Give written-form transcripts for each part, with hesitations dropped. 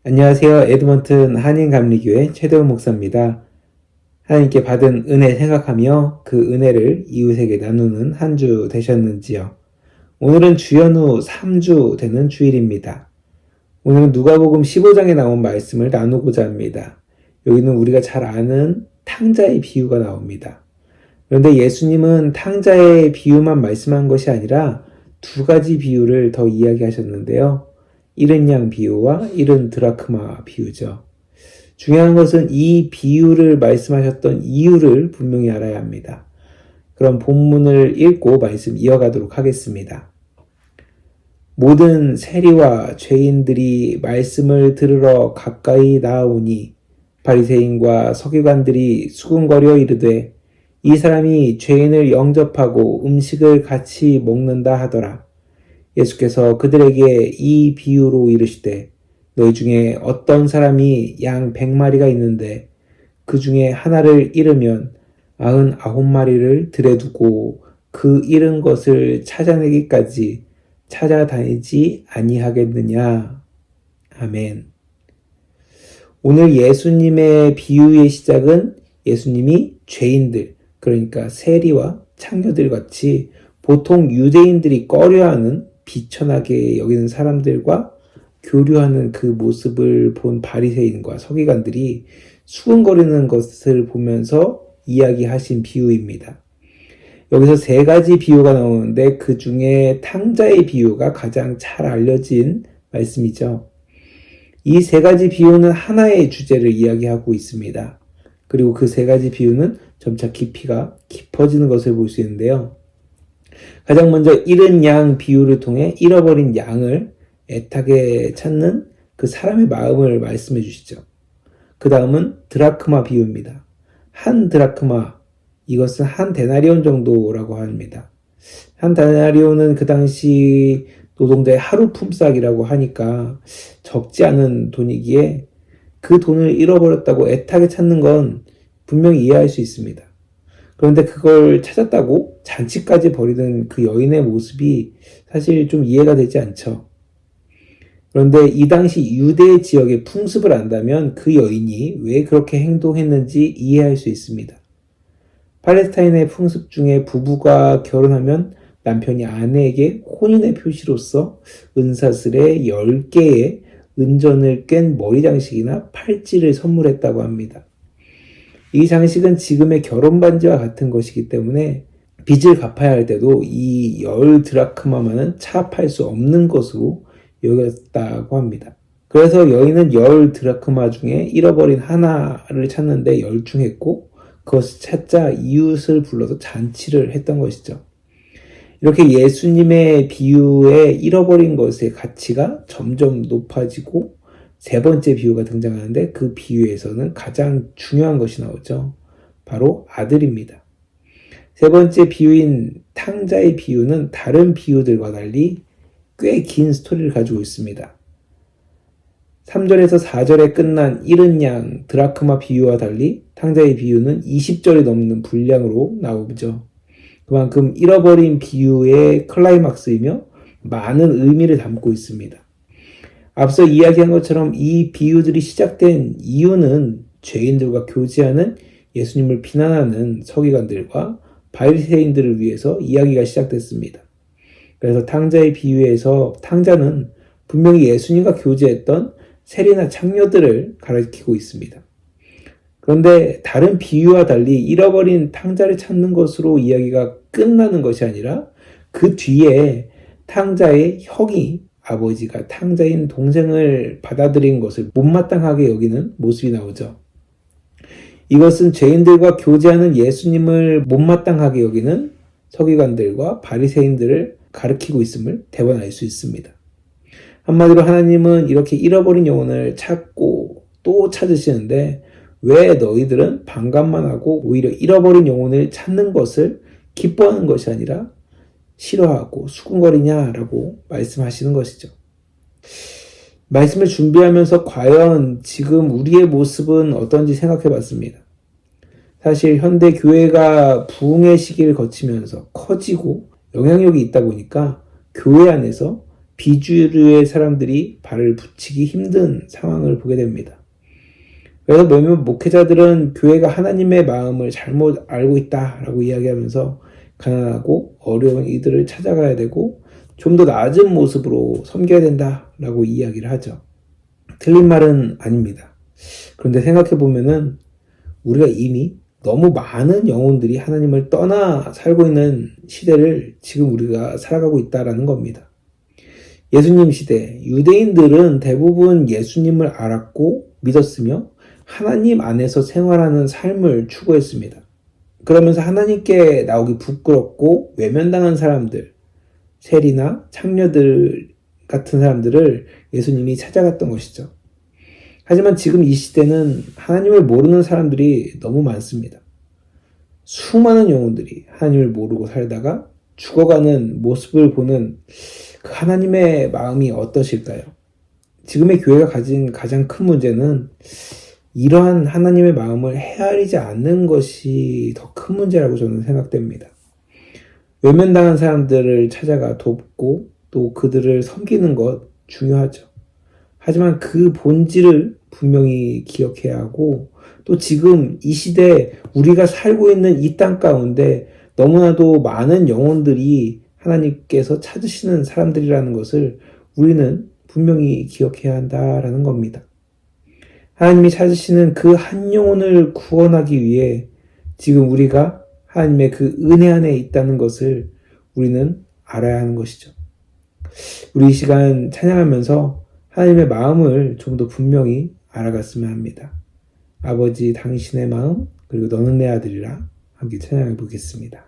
안녕하세요. 에드먼튼 한인감리교회 최대훈 목사입니다. 하나님께 받은 은혜 생각하며 그 은혜를 이웃에게 나누는 한 주 되셨는지요? 오늘은 주연 후 3주 되는 주일입니다. 오늘은 누가복음 15장에 나온 말씀을 나누고자 합니다. 여기는 우리가 잘 아는 탕자의 비유가 나옵니다. 그런데 예수님은 탕자의 비유만 말씀한 것이 아니라 두 가지 비유를 더 이야기하셨는데요. 잃은 양 비유와 잃은 드라크마 비유죠. 중요한 것은 이 비유를 말씀하셨던 이유를 분명히 알아야 합니다. 그럼 본문을 읽고 말씀 이어가도록 하겠습니다. 모든 세리와 죄인들이 말씀을 들으러 가까이 나아오니 바리새인과 서기관들이 수군거려 이르되 이 사람이 죄인을 영접하고 음식을 같이 먹는다 하더라. 예수께서 그들에게 이 비유로 이르시되 너희 중에 어떤 사람이 양 100마리가 있는데 그 중에 하나를 잃으면 99마리를 들에 두고 그 잃은 것을 찾아내기까지 찾아다니지 아니하겠느냐. 아멘. 오늘 예수님의 비유의 시작은 예수님이 죄인들, 그러니까 세리와 창녀들 같이 보통 유대인들이 꺼려하는 비천하게 여기는 사람들과 교류하는 그 모습을 본 바리새인과 서기관들이 수군거리는 것을 보면서 이야기하신 비유입니다. 여기서 세 가지 비유가 나오는데 그 중에 탕자의 비유가 가장 잘 알려진 말씀이죠. 이 세 가지 비유는 하나의 주제를 이야기하고 있습니다. 그리고 그 세 가지 비유는 점차 깊이가 깊어지는 것을 볼 수 있는데요. 가장 먼저 잃은 양 비유를 통해 잃어버린 양을 애타게 찾는 그 사람의 마음을 말씀해 주시죠. 그 다음은 드라크마 비유입니다. 한 드라크마, 이것은 한 데나리온 정도라고 합니다. 한 데나리온은 그 당시 노동자의 하루 품삯이라고 하니까 적지 않은 돈이기에 그 돈을 잃어버렸다고 애타게 찾는 건 분명히 이해할 수 있습니다. 그런데 그걸 찾았다고 잔치까지 벌이는 그 여인의 모습이 사실 좀 이해가 되지 않죠. 그런데 이 당시 유대 지역의 풍습을 안다면 그 여인이 왜 그렇게 행동했는지 이해할 수 있습니다. 팔레스타인의 풍습 중에 부부가 결혼하면 남편이 아내에게 혼인의 표시로서 은사슬에 10개의 은전을 깬 머리 장식이나 팔찌를 선물했다고 합니다. 이 장식은 지금의 결혼 반지와 같은 것이기 때문에 빚을 갚아야 할 때도 이 10드라크마만은 차압할 수 없는 것으로 여겼다고 합니다. 그래서 여인은 10드라크마 중에 잃어버린 하나를 찾는데 열중했고 그것을 찾자 이웃을 불러서 잔치를 했던 것이죠. 이렇게 예수님의 비유에 잃어버린 것의 가치가 점점 높아지고 세 번째 비유가 등장하는데 그 비유에서는 가장 중요한 것이 나오죠. 바로 아들입니다. 세 번째 비유인 탕자의 비유는 다른 비유들과 달리 꽤 긴 스토리를 가지고 있습니다. 3절에서 4절에 끝난 잃은 양 드라크마 비유와 달리 탕자의 비유는 20절이 넘는 분량으로 나오죠. 그만큼 잃어버린 비유의 클라이막스이며 많은 의미를 담고 있습니다. 앞서 이야기한 것처럼 이 비유들이 시작된 이유는 죄인들과 교제하는 예수님을 비난하는 서기관들과 바리새인들을 위해서 이야기가 시작됐습니다. 그래서 탕자의 비유에서 탕자는 분명히 예수님과 교제했던 세리나 창녀들을 가리키고 있습니다. 그런데 다른 비유와 달리 잃어버린 탕자를 찾는 것으로 이야기가 끝나는 것이 아니라 그 뒤에 탕자의 형이 아버지가 탕자인 동생을 받아들인 것을 못마땅하게 여기는 모습이 나오죠. 이것은 죄인들과 교제하는 예수님을 못마땅하게 여기는 서기관들과 바리새인들을 가리키고 있음을 대번 알 수 있습니다. 한마디로 하나님은 이렇게 잃어버린 영혼을 찾고 또 찾으시는데 왜 너희들은 반감만 하고 오히려 잃어버린 영혼을 찾는 것을 기뻐하는 것이 아니라 싫어하고 수군거리냐라고 말씀하시는 것이죠. 말씀을 준비하면서 과연 지금 우리의 모습은 어떤지 생각해 봤습니다. 사실 현대 교회가 부흥의 시기를 거치면서 커지고 영향력이 있다 보니까 교회 안에서 비주류의 사람들이 발을 붙이기 힘든 상황을 보게 됩니다. 그래서 몇몇 목회자들은 교회가 하나님의 마음을 잘못 알고 있다라고 이야기하면서 가난하고 어려운 이들을 찾아가야 되고 좀 더 낮은 모습으로 섬겨야 된다라고 이야기를 하죠. 틀린 말은 아닙니다. 그런데 생각해보면은 우리가 이미 너무 많은 영혼들이 하나님을 떠나 살고 있는 시대를 지금 우리가 살아가고 있다라는 겁니다. 예수님 시대, 유대인들은 대부분 예수님을 알았고 믿었으며 하나님 안에서 생활하는 삶을 추구했습니다. 그러면서 하나님께 나오기 부끄럽고 외면당한 사람들, 세리나 창녀들 같은 사람들을 예수님이 찾아갔던 것이죠. 하지만 지금 이 시대는 하나님을 모르는 사람들이 너무 많습니다. 수많은 영혼들이 하나님을 모르고 살다가 죽어가는 모습을 보는 그 하나님의 마음이 어떠실까요? 지금의 교회가 가진 가장 큰 문제는 이러한 하나님의 마음을 헤아리지 않는 것이 더 큰 문제라고 저는 생각됩니다. 외면당한 사람들을 찾아가 돕고 또 그들을 섬기는 것 중요하죠. 하지만 그 본질을 분명히 기억해야 하고 또 지금 이 시대에 우리가 살고 있는 이 땅 가운데 너무나도 많은 영혼들이 하나님께서 찾으시는 사람들이라는 것을 우리는 분명히 기억해야 한다라는 겁니다. 하나님이 찾으시는 그 한 영혼을 구원하기 위해 지금 우리가 하나님의 그 은혜 안에 있다는 것을 우리는 알아야 하는 것이죠. 우리 이 시간 찬양하면서 하나님의 마음을 좀 더 분명히 알아갔으면 합니다. 아버지 당신의 마음 그리고 너는 내 아들이라 함께 찬양해 보겠습니다.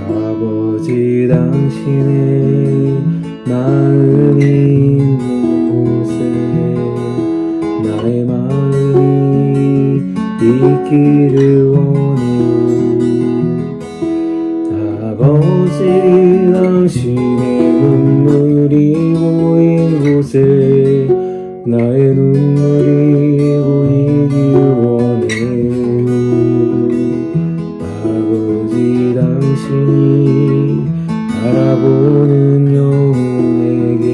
아버지 당신의 마음이 있는 곳에 나의 마음이 있기를 원해요. 아버지 당신의 눈물이 보인 곳에 나의 눈물이 보이길 원해요. 아버지 당신이 바라보는 영혼에게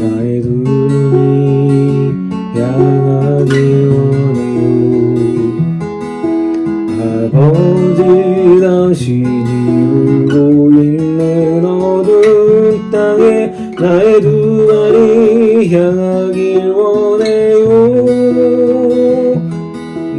나의 두 눈이 향하길 원해요. 아버지 당신이 울고 있는 어두운 땅에 나의 두 발이 향하길 원해요.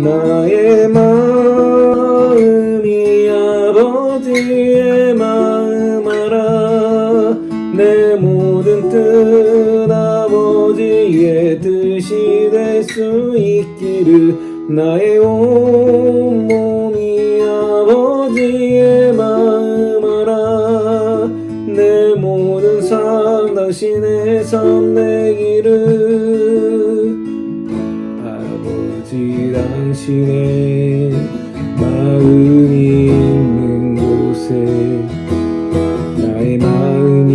나의 마음이 아버지의 마음 알아 내 모든 뜻 아버지의 뜻이 될 수 있기를 나의 온 몸이 아버지의 마음 알아 내 모든 삶 당신의 삶 되기를 아버지 당신의 마음이 있는 곳에 나의 마음이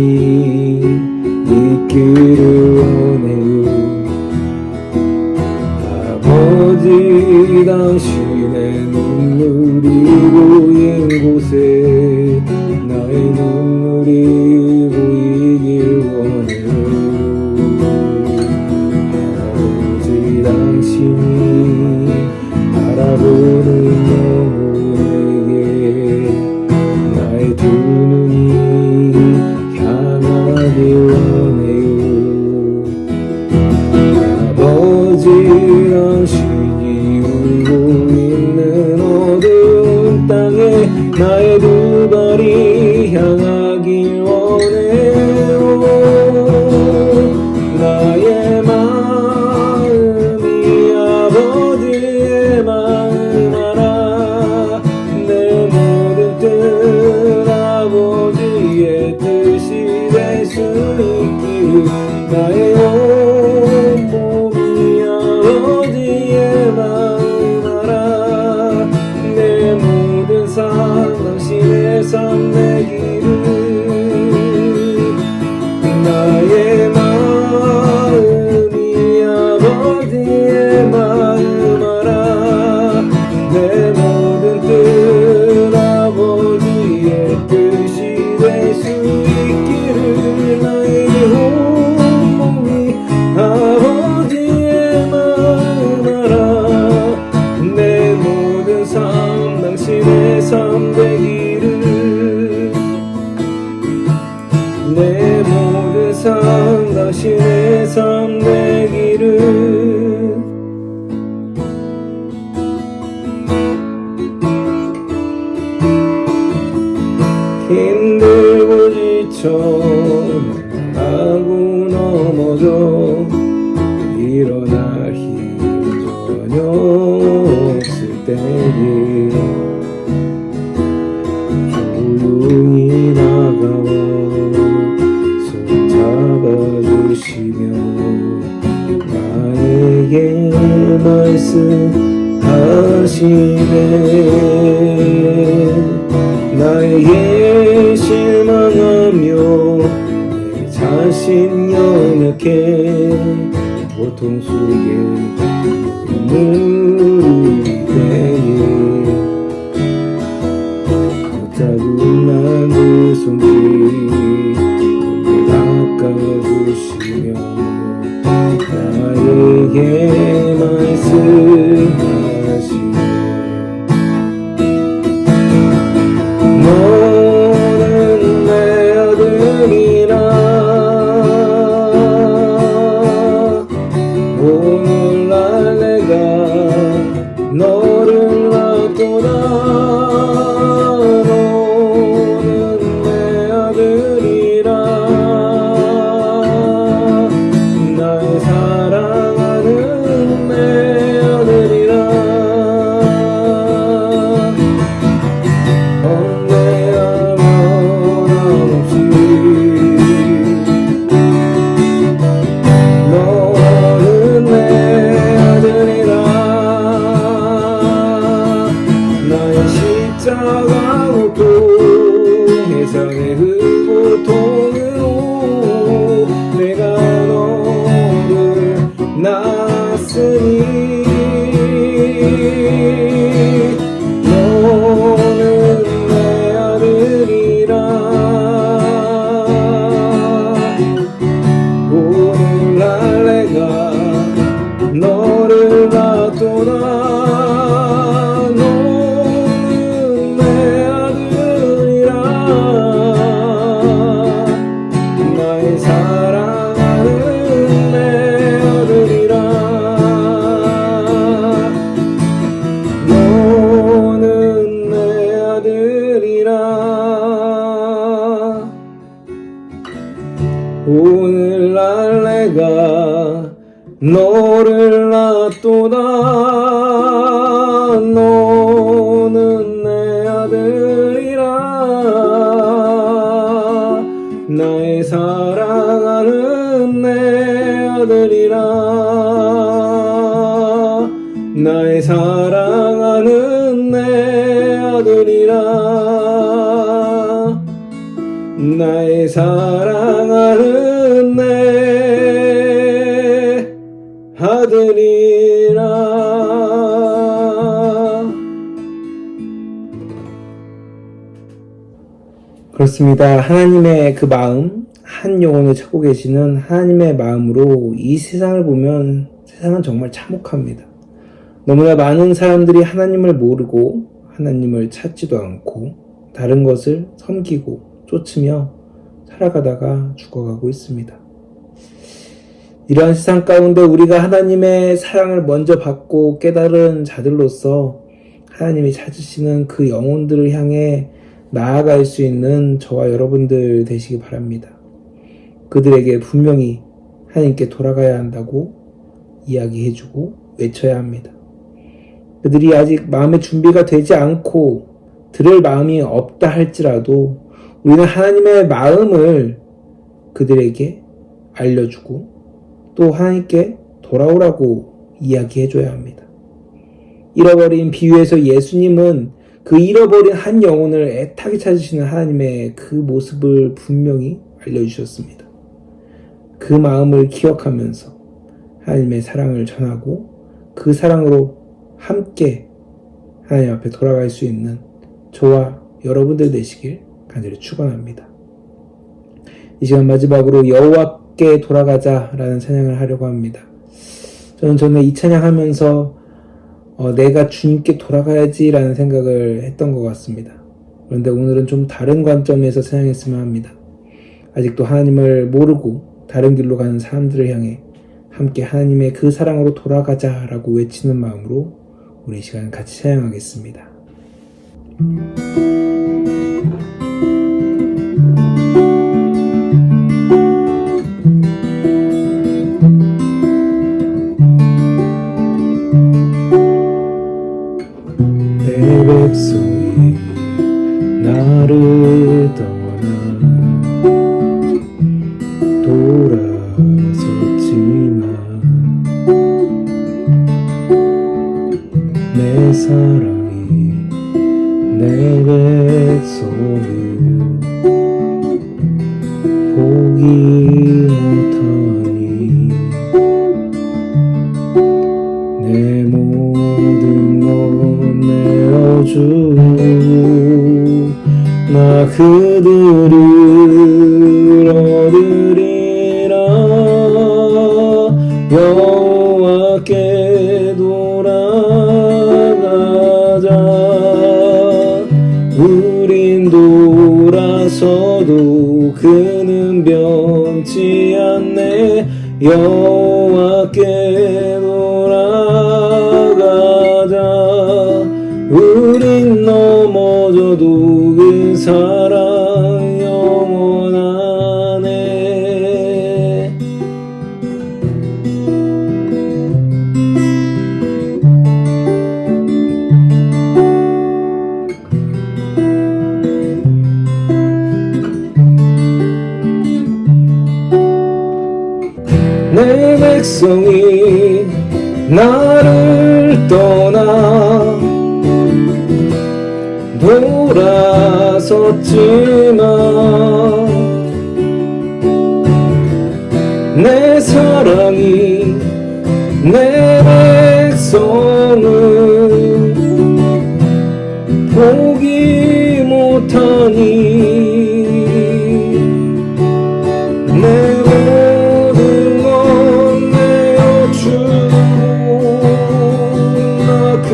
있기를 원해요. 아버지 당신의 눈물이 보인 곳에 나의 눈물이 보이길 원해요. 아버지 당신이 바라보는 영혼에게 나의 두 눈이 향하길 원해요. 아버지 당신이 울고 있는 어두운 땅에 나의 두 발이 향하길 원해요. 나의 마음이 아버지의 마음 알아 내 모든 뜻 아버지의 뜻이 될 수 있기를 나의 온 몸이 아버지의 마음 알아 내 모든 삶 당신의 삶 되기를 수 있기를 나에게 온몸이 아버지의 마음 알아. 내 모든 삶 당신의 삶 되기를, 내 모든 삶 당신의 삶 되기를. 힘들고 지쳐 나가고 넘어져 일어날 힘 전혀 없을 때에 조용히 나가와 손 잡아주시며 나에게 말씀하시네. 나에게 실망하며 내 자신 연약해 고통 속에 눈물을 때에 붙잡은 나의 손길 닦아주시며 나에게 말씀하시네. 너는 내 아들이라. 오늘날 내가 너를 낳도다. 너는 내 아들이라. 나의 사랑하는 내 아들이라. 십자가 고통, 세상의 그 고통으로 내가 너를 낳았으니 너는 내 아들이라. 오늘날 내가 너를 낳도다. 오늘날 내가 너를 낳도다. 너는 내 아들이라. 나의 사랑하는 내 아들이라. 나의 사랑하는 내 아들이라. 나의 사랑하는 내 아들이라. 그렇습니다. 하나님의 그 마음, 한 영혼을 찾고 계시는 하나님의 마음으로 이 세상을 보면 세상은 정말 참혹합니다. 너무나 많은 사람들이 하나님을 모르고 하나님을 찾지도 않고 다른 것을 섬기고 쫓으며 살아가다가 죽어가고 있습니다. 이러한 세상 가운데 우리가 하나님의 사랑을 먼저 받고 깨달은 자들로서 하나님이 찾으시는 그 영혼들을 향해 나아갈 수 있는 저와 여러분들 되시기 바랍니다. 그들에게 분명히 하나님께 돌아가야 한다고 이야기해주고 외쳐야 합니다. 그들이 아직 마음의 준비가 되지 않고 들을 마음이 없다 할지라도 우리는 하나님의 마음을 그들에게 알려주고 또 하나님께 돌아오라고 이야기해줘야 합니다. 잃어버린 비유에서 예수님은 그 잃어버린 한 영혼을 애타게 찾으시는 하나님의 그 모습을 분명히 알려주셨습니다. 그 마음을 기억하면서 하나님의 사랑을 전하고 그 사랑으로 함께 하나님 앞에 돌아갈 수 있는 저와 여러분들 되시길 간절히 축원합니다. 이 시간 마지막으로 여호와께 돌아가자라는 찬양을 하려고 합니다. 저는 전에 이 찬양하면서 내가 주님께 돌아가야지라는 생각을 했던 것 같습니다. 그런데 오늘은 좀 다른 관점에서 찬양했으면 합니다. 아직도 하나님을 모르고 다른 길로 가는 사람들을 향해 함께 하나님의 그 사랑으로 돌아가자라고 외치는 마음으로 우리 이 시간 같이 찬양하겠습니다. 내 백성이 나를 떠나 돌아섰지만 내 사랑이 내 백성을 포기 못하니 내 모든 것 내어주고 나 그들을 얻으리라. 여호와께 돌아가자. 우린 돌아서도 그는 변치 않네. 여호와께 돌아가자. 우린 넘어져도 그 사랑 영원하네. 내 백성이 나를 떠나 돌아섰지만 내 사랑이 내 백성을 포기 못하니 내 모든 것 내어주고 나 그를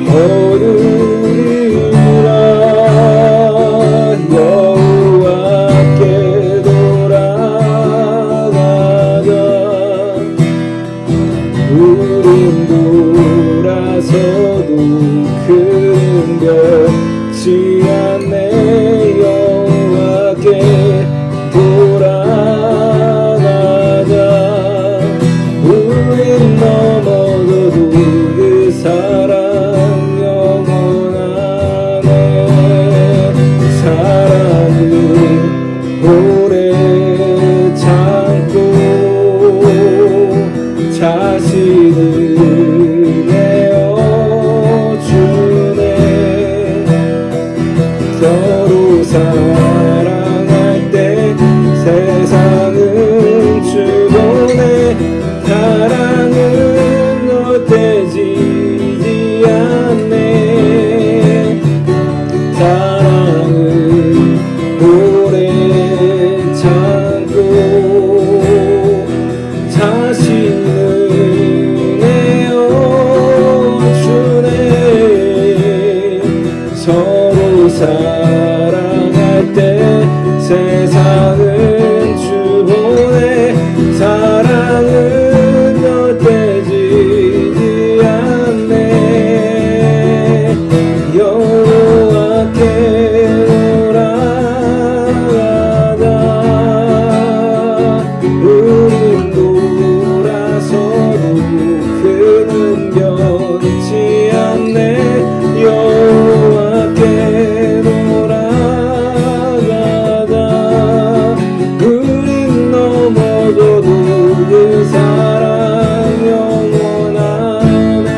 얻으리라. 여호와께 돌아가자. 우린 돌아서도 그는 변치 않네. 여호와께 돌아가자. 우린 넘어져도 그 사랑 영원하네. 사랑을 오래 참고 자신을 내어주네. 서로 사랑할 때 세상은 주고네. 사랑은 헛되지지 않네. 사랑을 오래 참고 자신을 내어주네. 서로 사랑할 때 세상은 주보네. 사랑은 헛되지지 않네. 여호와께 돌아가자. 우린 돌아서도 그는 변치 않네. 여호와께 돌아가자. 우린 넘어져도 그 사랑 영원하네.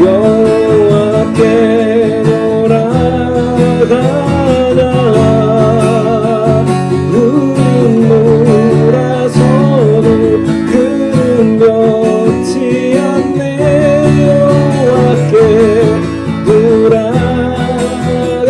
여호와께 돌아가자. 우린 돌아서도 그는 변치 않네. 여호와께 돌아가자.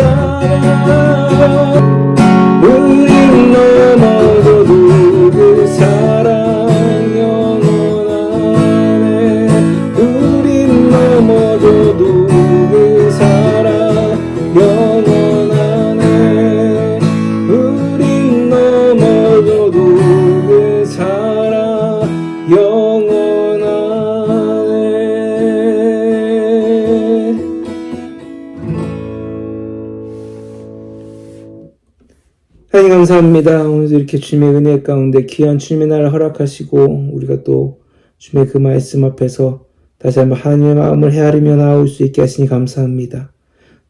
하나님 감사합니다. 오늘도 이렇게 주님의 은혜 가운데 귀한 주님의 날을 허락하시고 우리가 또 주님의 그 말씀 앞에서 다시 한번 하나님의 마음을 헤아리며 나올 수 있게 하시니 감사합니다.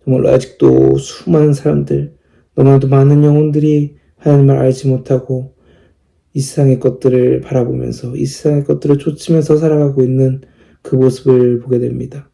정말로 아직도 수많은 사람들, 너무나도 많은 영혼들이 하나님을 알지 못하고 이 세상의 것들을 바라보면서 이 세상의 것들을 좇으면서 살아가고 있는 그 모습을 보게 됩니다.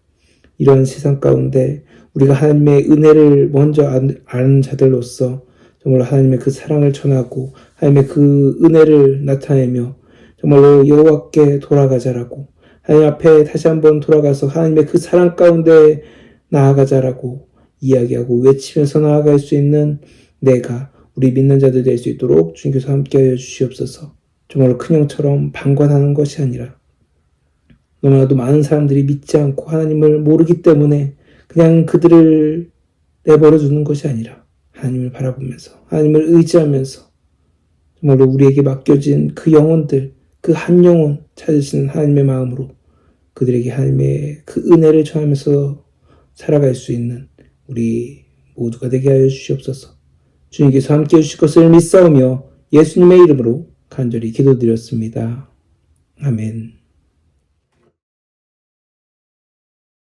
이런 세상 가운데 우리가 하나님의 은혜를 먼저 아는 자들로서 정말로 하나님의 그 사랑을 전하고 하나님의 그 은혜를 나타내며 정말로 여호와께 돌아가자라고 하나님 앞에 다시 한번 돌아가서 하나님의 그 사랑 가운데 나아가자라고 이야기하고 외치면서 나아갈 수 있는 내가 우리 믿는 자들 될 수 있도록 주님께서 함께하여 주시옵소서. 정말로 큰 형처럼 방관하는 것이 아니라 너무나도 많은 사람들이 믿지 않고 하나님을 모르기 때문에 그냥 그들을 내버려 두는 것이 아니라 하나님을 바라보면서 하나님을 의지하면서 정말로 우리에게 맡겨진 그 영혼들, 그 한 영혼 찾으시는 하나님의 마음으로 그들에게 하나님의 그 은혜를 전하면서 살아갈 수 있는 우리 모두가 되게 하여 주시옵소서. 주님께서 함께해 주실 것을 믿사오며 예수님의 이름으로 간절히 기도드렸습니다. 아멘.